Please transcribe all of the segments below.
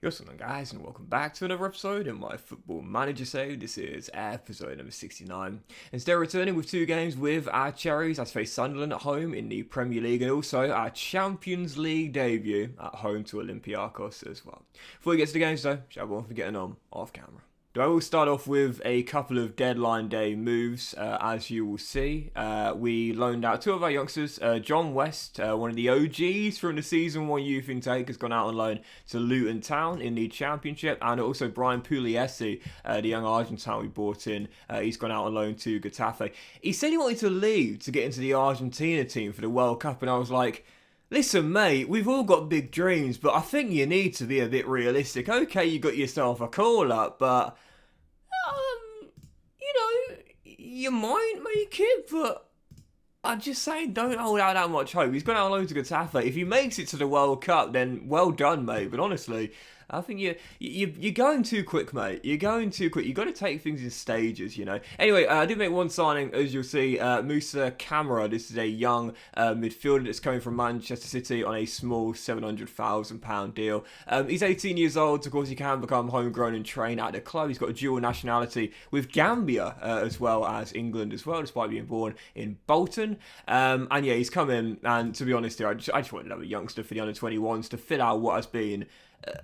Yo, what's going on, guys, and welcome back to another episode in my Football Manager save. This is episode number 69. And today returning with two games with our Cherries as face Sunderland at home in the Premier League and also our Champions League debut at home to Olympiacos as well. Before we get to the games though, shall we for getting on off camera. I will start off with a couple of deadline day moves, as you will see. We loaned out two of our youngsters. John West, one of the OGs from the Season 1 youth intake, has gone out on loan to Luton Town in the Championship. And also Brian Pugliese, the young Argentine we brought in, he's gone out on loan to Getafe. He said he wanted to leave to get into the Argentina team for the World Cup, and I was like, listen, mate, we've all got big dreams, but I think you need to be a bit realistic. Okay, you got yourself a call-up, but, you might make it, but I'm just saying, don't hold out that much hope. He's gone out on loan to Getafe. If he makes it to the World Cup, then well done, mate. But honestly, I think you're going too quick, mate. You're going too quick. You've got to take things in stages, you know. Anyway, I did make one signing, as you'll see. Musa Camara. This is a young midfielder that's coming from Manchester City on a small £700,000 deal. He's 18 years old. Of course, he can become homegrown and train at the club. He's got a dual nationality with Gambia as well as England as well, despite being born in Bolton. And yeah, he's come in, and to be honest here, I just wanted another youngster for the under-21s to fill out what has been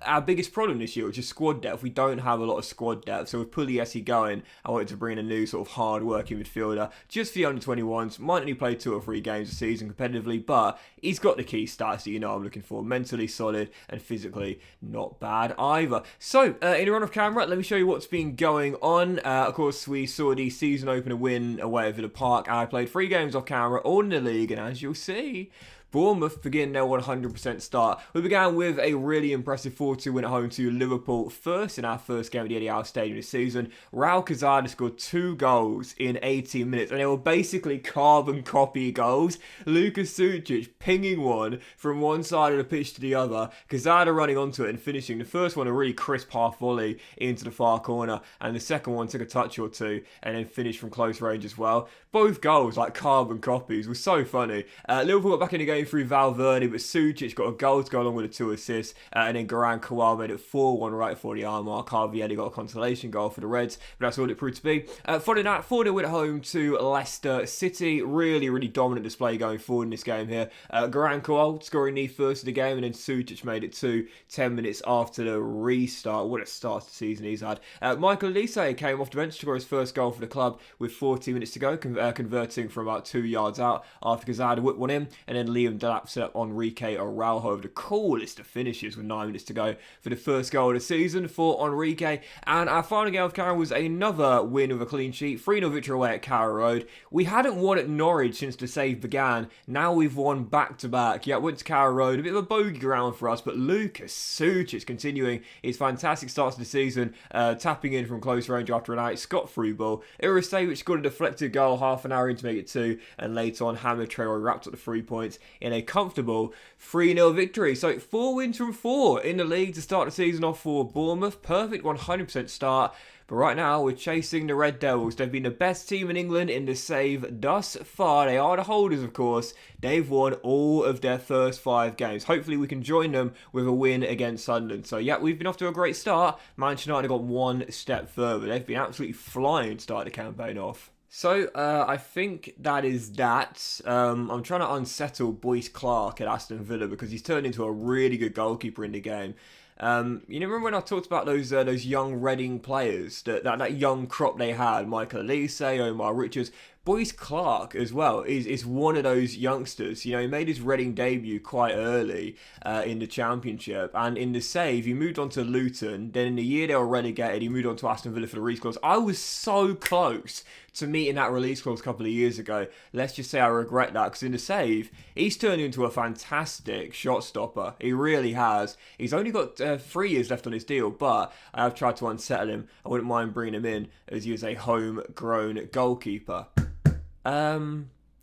our biggest problem this year, which is squad depth. We don't have a lot of squad depth, so with Pugliese going, I wanted to bring in a new sort of hard-working midfielder just for the under-21s. Might only play 2 or 3 games a season competitively, but he's got the key stats that you know I'm looking for. Mentally solid and physically not bad either. So, in a run of camera, let me show you what's been going on. Of course, we saw the season opener win away at Villa Park. I played 3 games off camera, all in the league, and as you'll see, Bournemouth begin their 100% start. We began with a really impressive 4-2 win at home to Liverpool first in our first game at the Eddie Howe Stadium this season. Raul Quezada scored 2 goals in 18 minutes, and they were basically carbon copy goals. Lucas Sucic pinging one from one side of the pitch to the other, Quezada running onto it and finishing. The first one a really crisp half volley into the far corner, and the second one took a touch or two and then finished from close range as well. Both goals like carbon copies, was so funny. Liverpool got back in the game through Valverde, but Sucic got a goal to go along with the 2 assists, and then Garang Kawal made it 4-1 right before the hour mark. Harvey got a consolation goal for the Reds, but that's all it proved to be. Following that, 4-0 win at home to Leicester City. Really dominant display going forward in this game here. Garang Kawal scoring the first of the game, and then Sucic made it 10 minutes after the restart. What a start to the season he's had. Michael Elise came off the bench to score his first goal for the club with 40 minutes to go, converting from about 2 yards out after Quezada whipped one in, and then Liam Delap set up Enrique Araujo, the coolest of finishes with 9 minutes to go for the first goal of the season for Enrique. And our final game of Carrow was another win with a clean sheet, 3-0 victory away at Carrow Road. We hadn't won at Norwich since the save began. Now we've won back-to-back. Yeah, went to Carrow Road, a bit of a bogey ground for us, but Lucas Sucic continuing his fantastic start to the season, tapping in from close range after an out-Scott through ball. Iristevic scored a deflected goal half an hour in to make it 2, and later on Hamid Traore wrapped up the 3 points in a comfortable 3-0 victory. So 4 wins from 4 in the league to start the season off for Bournemouth. Perfect 100% start. But right now, we're chasing the Red Devils. They've been the best team in England in the save thus far. They are the holders, of course. They've won all of their first 5 games. Hopefully, we can join them with a win against Sunderland. So, yeah, we've been off to a great start. Manchester United got 1 step further. They've been absolutely flying to start the campaign off. So, I think that is that. I'm trying to unsettle Boyce Clark at Aston Villa because he's turned into a really good goalkeeper in the game. Remember when I talked about those young Reading players, that young crop they had, Michael Elise, Omar Richards, Boyce Clark as well is one of those youngsters. You know, he made his Reading debut quite early in the Championship, and in the save, he moved on to Luton. Then in the year they were relegated, he moved on to Aston Villa for the release clause. I was so close to meeting that release clause a couple of years ago. Let's just say I regret that, because in the save, he's turned into a fantastic shot stopper. He really has. He's only got 3 years left on his deal, but I have tried to unsettle him. I wouldn't mind bringing him in as he is a homegrown goalkeeper.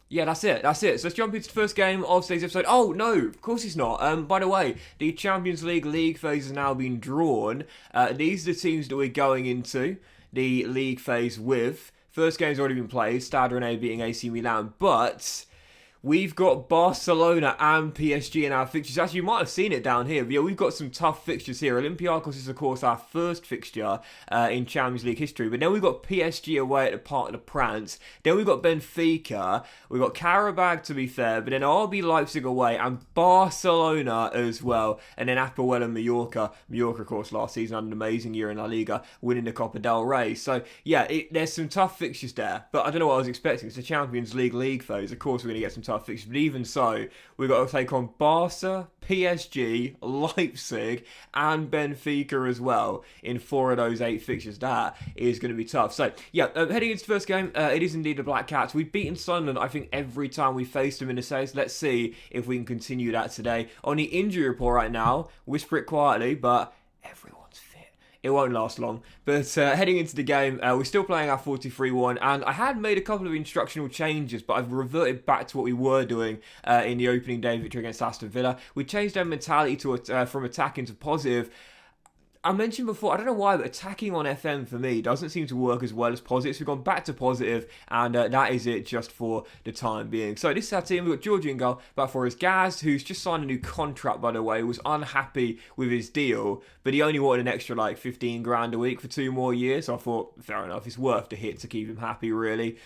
Yeah, that's it. So let's jump into the first game of today's episode. Oh, no, of course it's not. By the way, the Champions League phase has now been drawn. These are the teams that we're going into the league phase with. First game's already been played, Stade Rennais beating AC Milan, but We've got Barcelona and PSG in our fixtures. Actually, you might have seen it down here. But yeah, we've got some tough fixtures here. Olympiacos is, of course, our first fixture in Champions League history. But then we've got PSG away at the Parc des Princes. Then we've got Benfica. We've got Karabag, to be fair. But then RB Leipzig away and Barcelona as well. And then Apoel and Mallorca. Mallorca, of course, last season had an amazing year in La Liga, winning the Copa del Rey. So, yeah, there's some tough fixtures there. But I don't know what I was expecting. It's the Champions League phase. Of course, we're going to get some tough fixtures, but even so, we've got to take on Barca, PSG, Leipzig, and Benfica as well in 4 of those 8 fixtures. That is going to be tough. So, yeah, heading into the first game, it is indeed the Black Cats. We've beaten Sunderland, I think, every time we faced them in the series. Let's see if we can continue that today. On the injury report right now, whisper it quietly, but everyone's fit. It won't last long. But heading into the game, we're still playing our 4-3-1, and I had made a couple of instructional changes, but I've reverted back to what we were doing in the opening day victory against Aston Villa. We changed our mentality from attacking to positive. I mentioned before, I don't know why, but attacking on FM for me doesn't seem to work as well as positive. So we've gone back to positive, and that is it just for the time being. So this is our team. We've got Georgie in goal, back for us Gaz, who's just signed a new contract, by the way, was unhappy with his deal, but he only wanted an extra like 15 grand a week for 2 more years. So I thought, fair enough, it's worth the hit to keep him happy, really.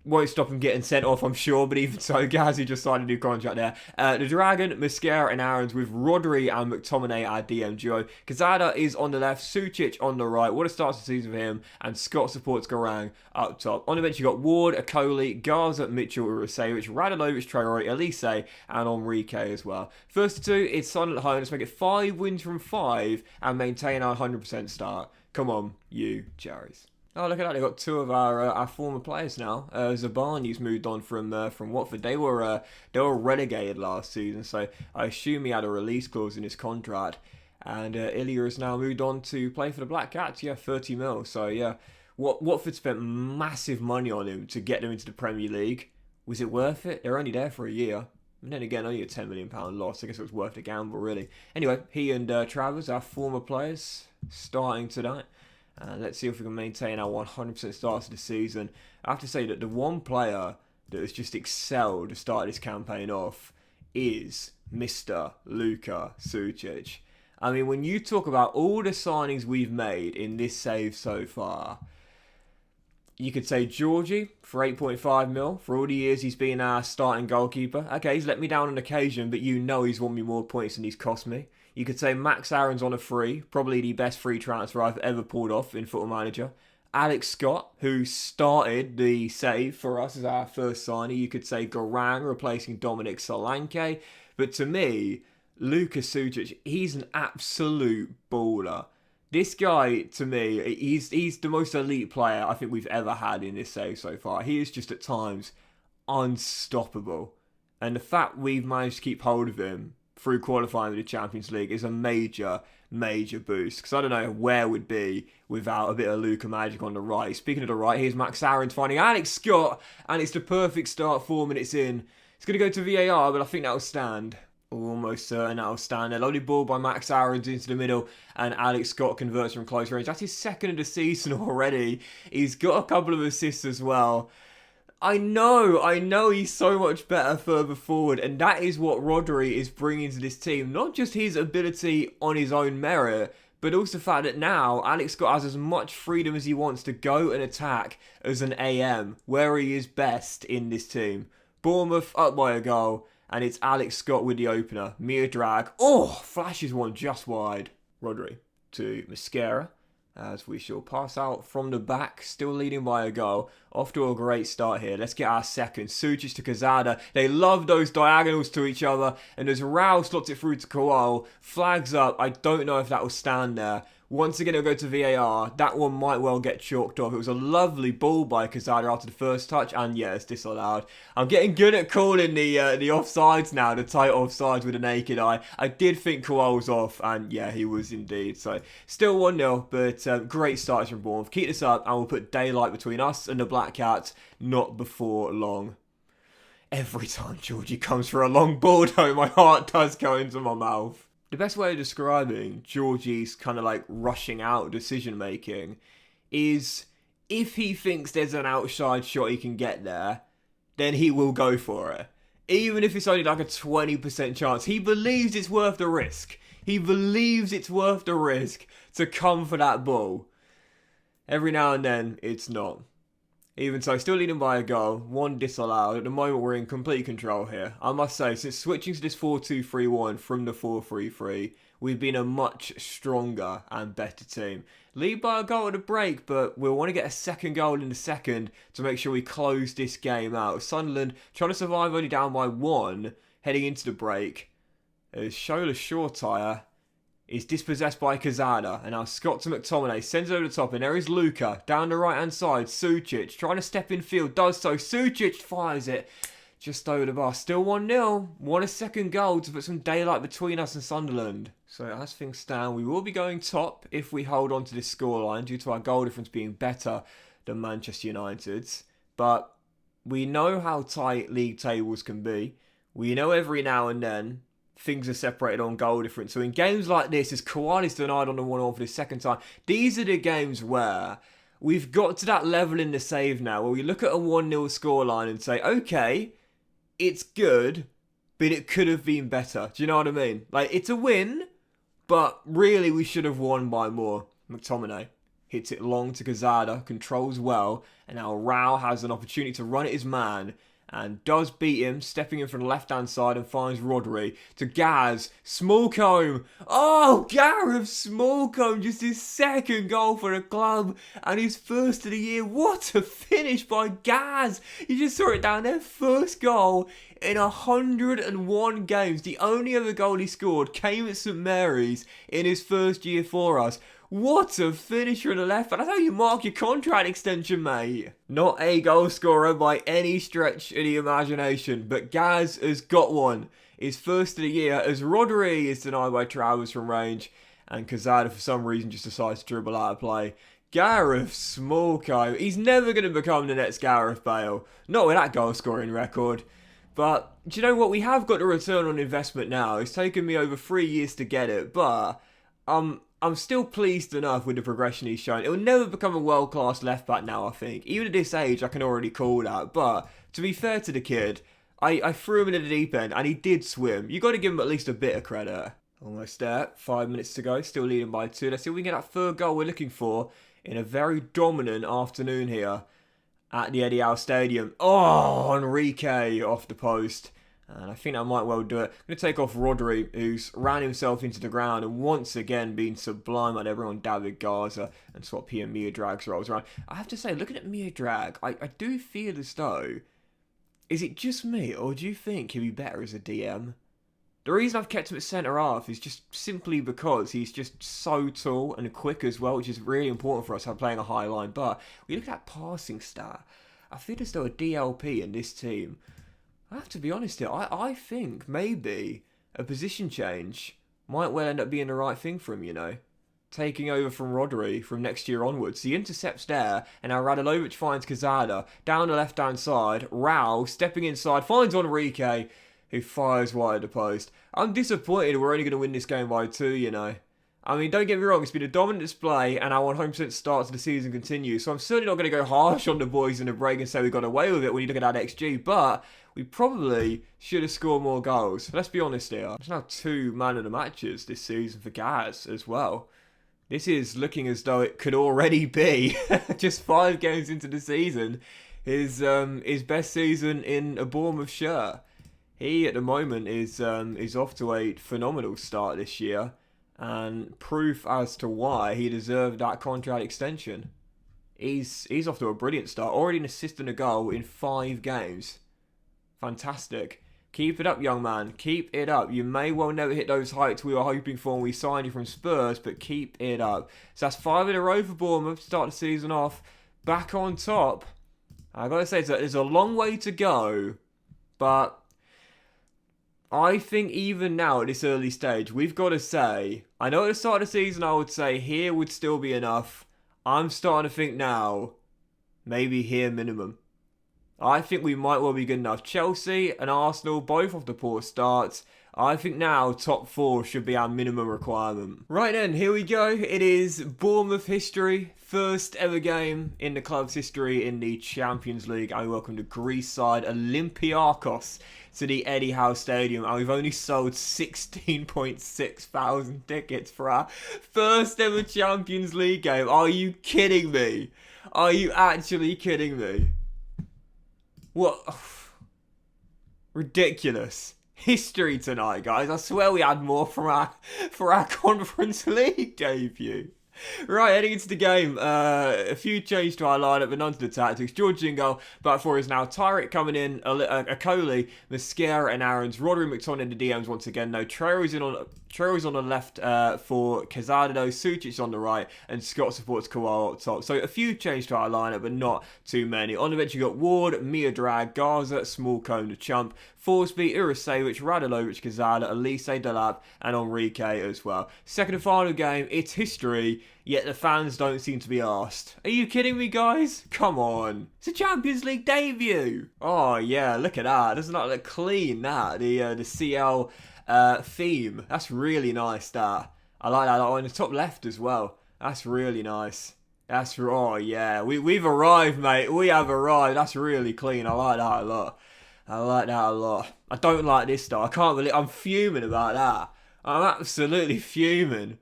Won't stop him getting sent off, I'm sure, but even so, Gazzy just signed a new contract there. The Dragon, Mascara and Aarons with Rodri and McTominay, our DM duo. Kazada is on the left, Sucic on the right. What a start to the season for him. And Scott supports Garang up top. On the bench, you got Ward, Akoli, Garza, Mitchell, Urasevich, Radulovic, Traore, Elise, and Enrique as well. First 2, it's Sunderland at home. Let's make it 5 wins from 5 and maintain our 100% start. Come on, you Cherries. Oh, look at that. They've got 2 of our former players now. Zabani's moved on from Watford. They were relegated last season, so I assume he had a release clause in his contract. And Ilya has now moved on to play for the Black Cats. Yeah, 30 mil. So, yeah, Watford spent massive money on him to get them into the Premier League. Was it worth it? They're only there for a year. And then again, only a £10 million loss. I guess it was worth the gamble, really. Anyway, he and Travers, our former players, starting tonight. Let's see if we can maintain our 100% starts of the season. I have to say that the one player that has just excelled to start this campaign off is Mr. Luka Sucic. I mean, when you talk about all the signings we've made in this save so far, you could say Georgie for 8.5 mil. For all the years he's been our starting goalkeeper. Okay, he's let me down on occasion, but you know he's won me more points than he's cost me. You could say Max Aaron's on a free, probably the best free transfer I've ever pulled off in Football Manager. Alex Scott, who started the save for us as our first signing. You could say Garang replacing Dominic Solanke. But to me, Luka Sucic, he's an absolute baller. This guy, to me, he's the most elite player I think we've ever had in this save so far. He is just at times unstoppable. And the fact we've managed to keep hold of him through qualifying with the Champions League is a major boost. Because I don't know where we'd be without a bit of Luka magic on the right. Speaking of the right, here's Max Aaron finding Alex Scott. And it's the perfect start 4 minutes in. It's going to go to VAR, but I think that'll stand. Almost certain that'll stand. A lovely ball by Max Aaron into the middle. And Alex Scott converts from close range. That's his second of the season already. He's got a couple of assists as well. I know he's so much better further forward, and that is what Rodri is bringing to this team. Not just his ability on his own merit, but also the fact that now Alex Scott has as much freedom as he wants to go and attack as an AM, where he is best in this team. Bournemouth up by a goal, and it's Alex Scott with the opener. Mere drag. Oh, flashes one just wide. Rodri to Mascara. As we shall pass out from the back, still leading by a goal. Off to a great start here. Let's get our second. Sucic to Kazada. They love those diagonals to each other. And as Rao slots it through to Kowal, flags up. I don't know if that will stand there. Once again, it'll go to VAR. That one might well get chalked off. It was a lovely ball by Kazada after the first touch. And yeah, it's disallowed. I'm getting good at calling the offsides now. The tight offsides with a naked eye. I did think Kowal was off. And yeah, he was indeed. So still 1-0. But great starts from Bournemouth. Keep this up and we'll put daylight between us and the Black Cats. Not before long. Every time Georgie comes for a long ball though, my heart does go into my mouth. The best way of describing Georgie's kind of like rushing out decision making is if he thinks there's an outside shot he can get there, then he will go for it. Even if it's only like a 20% chance, he believes it's worth the risk. He believes it's worth the risk to come for that ball. Every now and then, it's not. Even so, still leading by a goal, one disallowed. At the moment, we're in complete control here. I must say, since switching to this 4-2-3-1 from the 4-3-3, we've been a much stronger and better team. Lead by a goal at the break, but we'll want to get a second goal in the second to make sure we close this game out. Sunderland trying to survive only down by 1, heading into the break. As Shola Shortire is dispossessed by Kazada, and now Scott to McTominay sends it over the top, and there is Luka down the right hand side. Sucic trying to step in field, does so. Sucic fires it just over the bar. Still 1-0. Want a second goal to put some daylight between us and Sunderland. So as things stand, we will be going top if we hold on to this scoreline due to our goal difference being better than Manchester United's. But we know how tight league tables can be. We know every now and then things are separated on goal difference. So in games like this, as Kawani's denied on the 1-0 for the second time, these are the games where we've got to that level in the save now, where we look at a 1-0 scoreline and say, okay, it's good, but it could have been better. Do you know what I mean? Like, it's a win, but really we should have won by more. McTominay hits it long to Kazada, controls well, and now Rao has an opportunity to run at his man, and does beat him, stepping in from the left-hand side and finds Rodri to Gaz. Smallcombe. Oh, Gareth Smallcombe, just his second goal for the club and his first of the year. What a finish by Gaz. You just saw it down there. First goal in 101 games. The only other goal he scored came at St Mary's in his first year for us. What a finisher on the left, and that's how you mark your contract extension, mate. Not a goal scorer by any stretch of the imagination, but Gaz has got one. His first of the year, as Rodri is denied by Travers from range, and Kazada for some reason just decides to dribble out of play. Gareth Smallcombe, he's never going to become the next Gareth Bale. Not with that goal scoring record. But, do you know what? We have got a return on investment now. It's taken me over 3 years to get it, but I'm still pleased enough with the progression he's shown. He'll never become a world-class left-back now, I think. Even at this age, I can already call that. But, to be fair to the kid, I threw him into the deep end, and he did swim. You got to give him at least a bit of credit. Almost there. 5 minutes to go. Still leading by 2. Let's see if we can get that third goal we're looking for in a very dominant afternoon here at the Eddie Howe Stadium. Oh, Enrique off the post. And I think that might well do it. I'm going to take off Rodri, who's ran himself into the ground and once again been sublime like everyone David Garza, and swap here Mia Drag's rolls around. I have to say, looking at Mia Drag, I do feel as though, is it just me, or do you think he'd be better as a DM? The reason I've kept him at centre half is just simply because he's just so tall and quick as well, which is really important for us playing a high line. But when you look at that passing stat, I feel as though a DLP in this team, I have to be honest here, I think maybe a position change might well end up being the right thing for him, you know. Taking over from Rodri from next year onwards. The intercept's there, and now Radolovic finds Kazada down the left-hand side. Rao stepping inside, finds Enrique, who fires wide the post. I'm disappointed we're only going to win this game by 2, you know. I mean, don't get me wrong, it's been a dominant display, and our 100% start to the season continues, so I'm certainly not going to go harsh on the boys in the break and say we got away with it when you look at that XG, but we probably should have scored more goals. Let's be honest here. There's now 2 man of the matches this season for Gaz as well. This is looking as though it could already be, just 5 games into the season, his best season in a Bournemouth shirt. He, at the moment, is off to a phenomenal start this year, and proof as to why he deserved that contract extension. He's off to a brilliant start. Already an assist and a goal in 5 games. Fantastic. Keep it up, young man. Keep it up. You may well never hit those heights we were hoping for when we signed you from Spurs, but keep it up. So that's 5 in a row for Bournemouth. Start the season off back on top. I've got to say, there's a long way to go, but I think even now at this early stage, we've got to say, I know at the start of the season I would say here would still be enough. I'm starting to think now, maybe here minimum. I think we might well be good enough. Chelsea and Arsenal, both off the poor starts. I think now top 4 should be our minimum requirement. Right then, here we go. It is Bournemouth history. First ever game in the club's history in the Champions League. And we welcome the Greece side Olympiacos to the Eddie Howe Stadium. And we've only sold 16.6 thousand tickets for our first ever Champions League game. Are you kidding me? Are you actually kidding me? What? Ridiculous. History tonight, guys. I swear we had more for our Conference League debut. Right, heading into the game, a few changes to our lineup, but none to the tactics. George in goal, back four is now Tyrick coming in, Akoli, Mosquera and Aarons, Rodri McTominay in the DMs once again. No, Traore's on the left for Quezada, Sucic on the right, and Scott supports Kowal up top. So a few changes to our lineup, but not too many. On the bench you got Ward, Mia Drag, Garza, Small Cone, the Chump, Forsby, Urasevic, Radulovic, Quezada, Elise, Delap, and Enrique as well. Second and final game, it's history, yet the fans don't seem to be asked. Are you kidding me, guys? Come on. It's a Champions League debut. Oh, yeah, look at that. Doesn't that look clean, that? The CL theme. That's really nice, that. I like that. Oh, in the top left as well. That's really nice. Oh, yeah. We've arrived, mate. We have arrived. That's really clean. I like that a lot. I don't like this though. I can't believe I'm fuming about that. I'm absolutely fuming.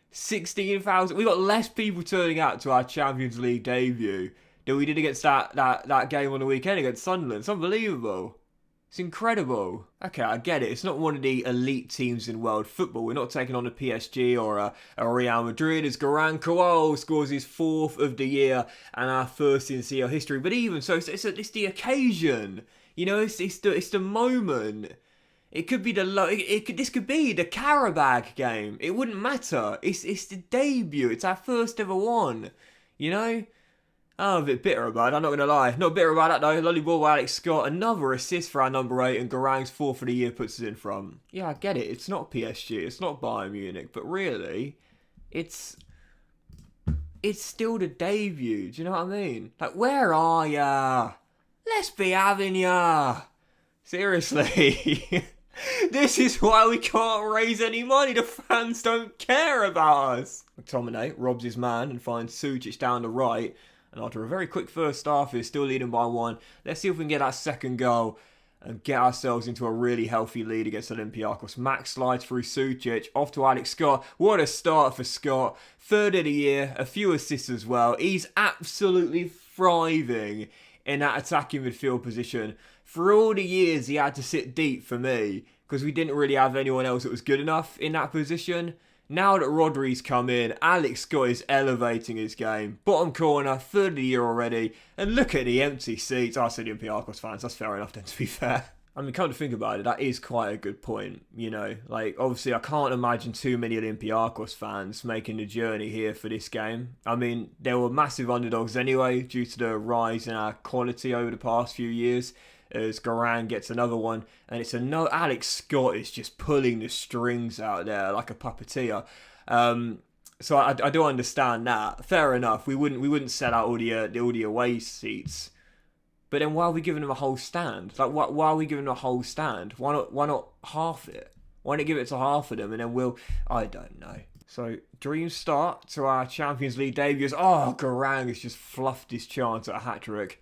16,000. We got less people turning out to our Champions League debut than we did against that game on the weekend against Sunderland. It's unbelievable. It's incredible. Okay, I get it. It's not one of the elite teams in world football. We're not taking on a PSG or a Real Madrid as Garang Kowal scores his 4th of the year and our first in CL history. But even so, it's the occasion. You know, it's the moment. It could be this could be the Karabag game. It wouldn't matter. It's the debut. It's our first ever one. You know? I'm a bit bitter about it, I'm not going to lie. Not bitter about that though. Lovely ball by Alex Scott. Another assist for our number 8 and Garang's 4th of the year puts us in front. Yeah, I get it. It's not PSG. It's not Bayern Munich. But really, it's still the debut. Do you know what I mean? Like, where are ya? Let's be having ya. Seriously. This is why we can't raise any money. The fans don't care about us. McTominay robs his man and finds Sucic down the right. And after a very quick first half, he's still leading by 1. Let's see if we can get that second goal and get ourselves into a really healthy lead against Olympiacos. Max slides through Sucic, off to Alex Scott. What a start for Scott. 3rd of the year, a few assists as well. He's absolutely thriving in that attacking midfield position. For all the years he had to sit deep for me, because we didn't really have anyone else that was good enough in that position. Now that Rodri's come in, Alex Scott is elevating his game. Bottom corner, 3rd of the year already. And look at the empty seats. I said Olympiacos fans, that's fair enough then, to be fair. I mean, come to think about it, that is quite a good point, you know. Like, obviously, I can't imagine too many Olympiacos fans making the journey here for this game. I mean, they were massive underdogs anyway, due to the rise in our quality over the past few years, as Garang gets another one, and it's another. Alex Scott is just pulling the strings out there like a puppeteer. So I do understand that. Fair enough. We wouldn't sell out all the away seats. But then why are we giving them a whole stand? Like, why are we giving them a whole stand? Why not half it? Why not give it to half of them and then I don't know. So, dream start to our Champions League debuts. Oh, Garang has just fluffed his chance at a hat-trick.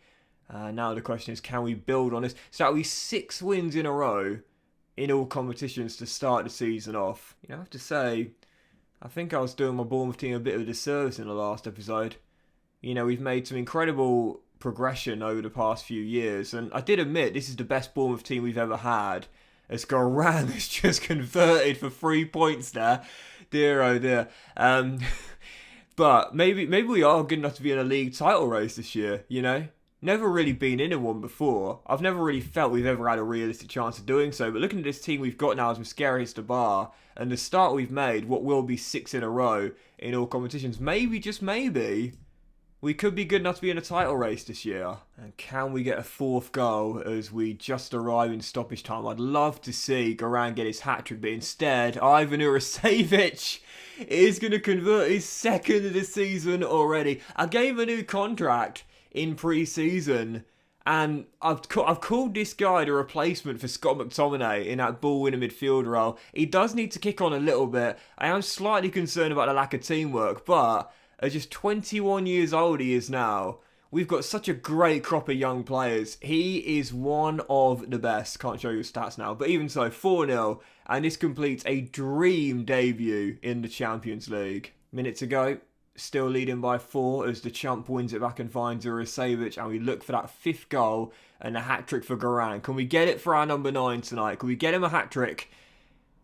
Now the question is, can we build on this? So that'll be 6 wins in a row in all competitions to start the season off. You know, I have to say, I think I was doing my Bournemouth team a bit of a disservice in the last episode. You know, we've made some incredible progression over the past few years, and I did admit this is the best Bournemouth team we've ever had, as Garang has just converted for 3 points there. Dear oh dear. But maybe we are good enough to be in a league title race this year, you know? Never really been in one before. I've never really felt we've ever had a realistic chance of doing so. But looking at this team we've got now as Mosquera hits the bar, and the start we've made, what will be 6 in a row in all competitions, maybe, just maybe, we could be good enough to be in a title race this year. And can we get a 4th goal as we just arrive in stoppage time? I'd love to see Garang get his hat-trick, but instead, Ivan Urasevic is going to convert his 2nd of the season already. I gave him a new contract in pre-season, And I've called this guy the replacement for Scott McTominay in that ball-winning midfield role. He does need to kick on a little bit. I am slightly concerned about the lack of teamwork, but at just 21 years old he is now, we've got such a great crop of young players. He is one of the best. Can't show you his stats now, but even so, 4-0, and this completes a dream debut in the Champions League. Minute to go. Still leading by 4 as the champ wins it back and finds Urisevic, and we look for that 5th goal and a hat-trick for Garan. Can we get it for our number 9 tonight? Can we get him a hat-trick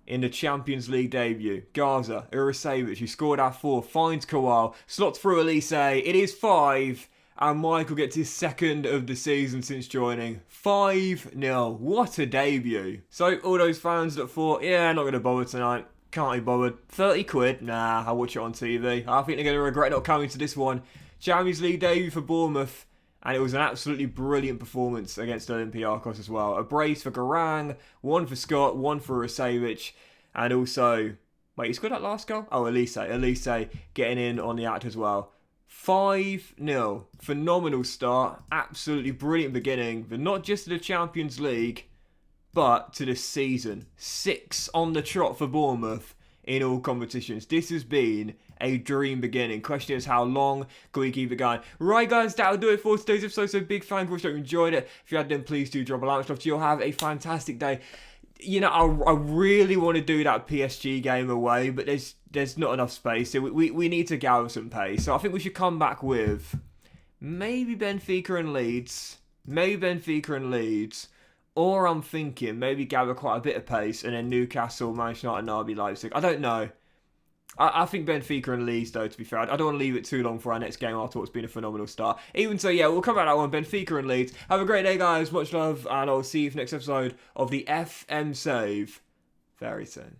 in the Champions League debut? Gaza, Urisevic, who scored our 4, finds Kowal, slots through Elise. It is 5, and Michael gets his 2nd of the season since joining. 5-0. What a debut. So, all those fans that thought, yeah, not going to bother tonight, can't be bothered. 30 quid? Nah, I'll watch it on TV. I think they're going to regret not coming to this one. Champions League debut for Bournemouth, and it was an absolutely brilliant performance against Olympiacos as well. A brace for Garang, 1 for Scott, 1 for Urisevic, and also... Wait, he scored that last goal? Oh, Elise getting in on the act as well. 5-0. Phenomenal start. Absolutely brilliant beginning, but not just to the Champions League, but to the season. 6 on the trot for Bournemouth in all competitions. This has been a dream beginning. Question is, how long can we keep it going? Right, guys, that'll do it for today's episode. So big fan, hope you enjoyed it. If you had, then please do drop a like. You'll have a fantastic day. You know, I really want to do that PSG game away, but there's not enough space. So we need to gather some pace. So I think we should come back with maybe Benfica and Leeds. Or I'm thinking maybe gather quite a bit of pace and then Newcastle, Manchester United, and RB Leipzig. I don't know. I think Benfica and Leeds, though, to be fair. I don't want to leave it too long for our next game after what's been a phenomenal start. Even so, yeah, we'll come back to that one. Benfica and Leeds. Have a great day, guys. Much love, and I'll see you for the next episode of the FM Save very soon.